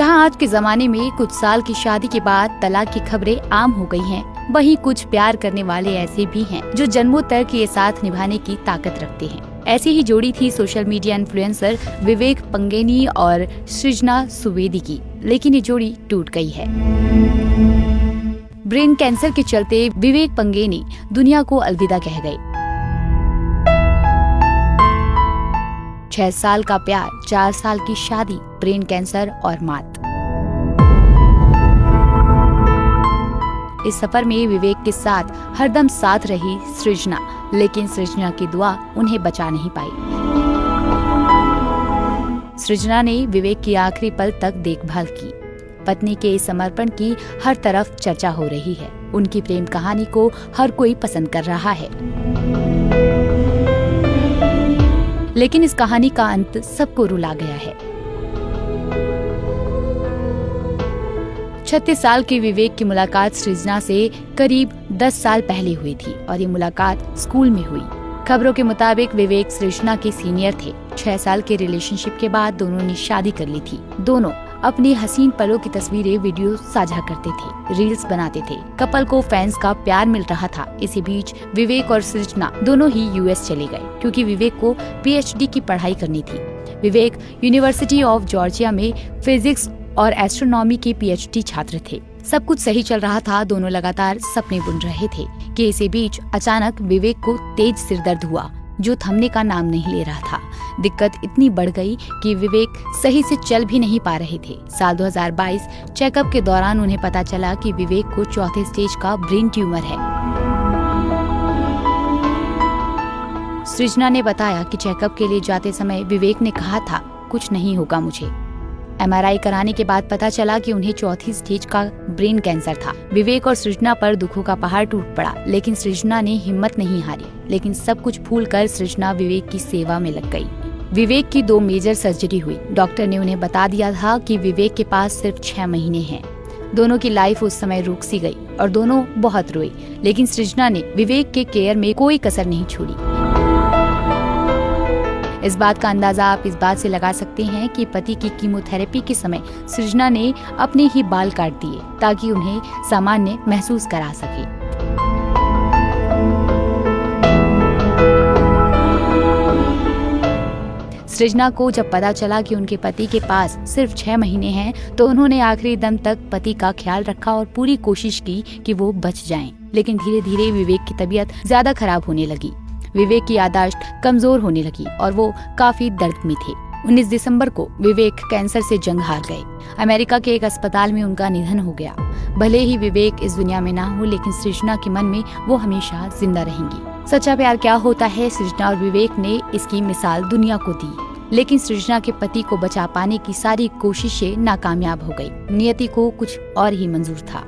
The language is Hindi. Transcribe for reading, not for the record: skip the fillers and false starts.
जहां आज के जमाने में कुछ साल की शादी के बाद तलाक की खबरें आम हो गई हैं, वहीं कुछ प्यार करने वाले ऐसे भी हैं जो जन्मों तक ये साथ निभाने की ताकत रखते हैं। ऐसी ही जोड़ी थी सोशल मीडिया इन्फ्लुएंसर विवेक पंगेनी और सृजना सुवेदी की, लेकिन ये जोड़ी टूट गई है। ब्रेन कैंसर के चलते विवेक पंगेनी दुनिया को अलविदा कह गए। 6 साल का प्यार, 4 साल की शादी, ब्रेन कैंसर और मौत। इस सफर में विवेक के साथ हरदम साथ रही सृजना, लेकिन सृजना की दुआ उन्हें बचा नहीं पाई। सृजना ने विवेक की आखिरी पल तक देखभाल की। पत्नी के इस समर्पण की हर तरफ चर्चा हो रही है। उनकी प्रेम कहानी को हर कोई पसंद कर रहा है, लेकिन इस कहानी का अंत सबको रुला गया है। 36 साल के विवेक की मुलाकात सृजना से करीब 10 साल पहले हुई थी और ये मुलाकात स्कूल में हुई। खबरों के मुताबिक विवेक सृजना के सीनियर थे। 6 साल के रिलेशनशिप के बाद दोनों ने शादी कर ली थी। दोनों अपनी हसीन पलों की तस्वीरें वीडियो साझा करते थे, रील्स बनाते थे। कपल को फैंस का प्यार मिल रहा था। इसी बीच विवेक और सृजना दोनों ही यूएस चले गए, क्योंकि विवेक को पीएचडी की पढ़ाई करनी थी। विवेक यूनिवर्सिटी ऑफ जॉर्जिया में फिजिक्स और एस्ट्रोनॉमी के पीएचडी छात्र थे। सब कुछ सही चल रहा था, दोनों लगातार सपने बुन रहे थे कि इसी बीच अचानक विवेक को तेज सिरदर्द हुआ, जो थमने का नाम नहीं ले रहा था। दिक्कत इतनी बढ़ गई कि विवेक सही से चल भी नहीं पा रहे थे। साल 2022 चेकअप के दौरान उन्हें पता चला कि विवेक को 4थे स्टेज का ब्रेन ट्यूमर है। सृजना ने बताया कि चेकअप के लिए जाते समय विवेक ने कहा था, कुछ नहीं होगा मुझे। एमआरआई कराने के बाद पता चला कि उन्हें 4थी स्टेज का ब्रेन कैंसर था। विवेक और सृजना पर दुखों का पहाड़ टूट पड़ा, लेकिन सृजना ने हिम्मत नहीं हारी। लेकिन सब कुछ भूलकर सृजना विवेक की सेवा में लग गई। विवेक की 2 मेजर सर्जरी हुई। डॉक्टर ने उन्हें बता दिया था कि विवेक के पास सिर्फ 6 महीने हैं। दोनों की लाइफ उस समय रुक सी गई और दोनों बहुत रोए, लेकिन सृजना ने विवेक के केयर में कोई कसर नहीं छोड़ी। इस बात का अंदाजा आप इस बात से लगा सकते हैं कि पति की कीमोथेरेपी के समय सृजना ने अपने ही बाल काट दिए ताकि उन्हें सामान्य महसूस करा सके। सृजना को जब पता चला कि उनके पति के पास सिर्फ 6 महीने हैं, तो उन्होंने आखिरी दम तक पति का ख्याल रखा और पूरी कोशिश की कि वो बच जाएं। लेकिन धीरे धीरे विवेक की तबीयत ज्यादा खराब होने लगी। विवेक की याददाश्त कमजोर होने लगी और वो काफी दर्द में थे। 19 दिसंबर को विवेक कैंसर से जंग हार गए। अमेरिका के एक अस्पताल में उनका निधन हो गया। भले ही विवेक इस दुनिया में ना हो, लेकिन सृजना के मन में वो हमेशा जिंदा रहेंगी। सच्चा प्यार क्या होता है, सृजना और विवेक ने इसकी मिसाल दुनिया को दी। लेकिन सृजना के पति को बचा पाने की सारी कोशिशें नाकामयाब हो गई। नियति को कुछ और ही मंजूर था।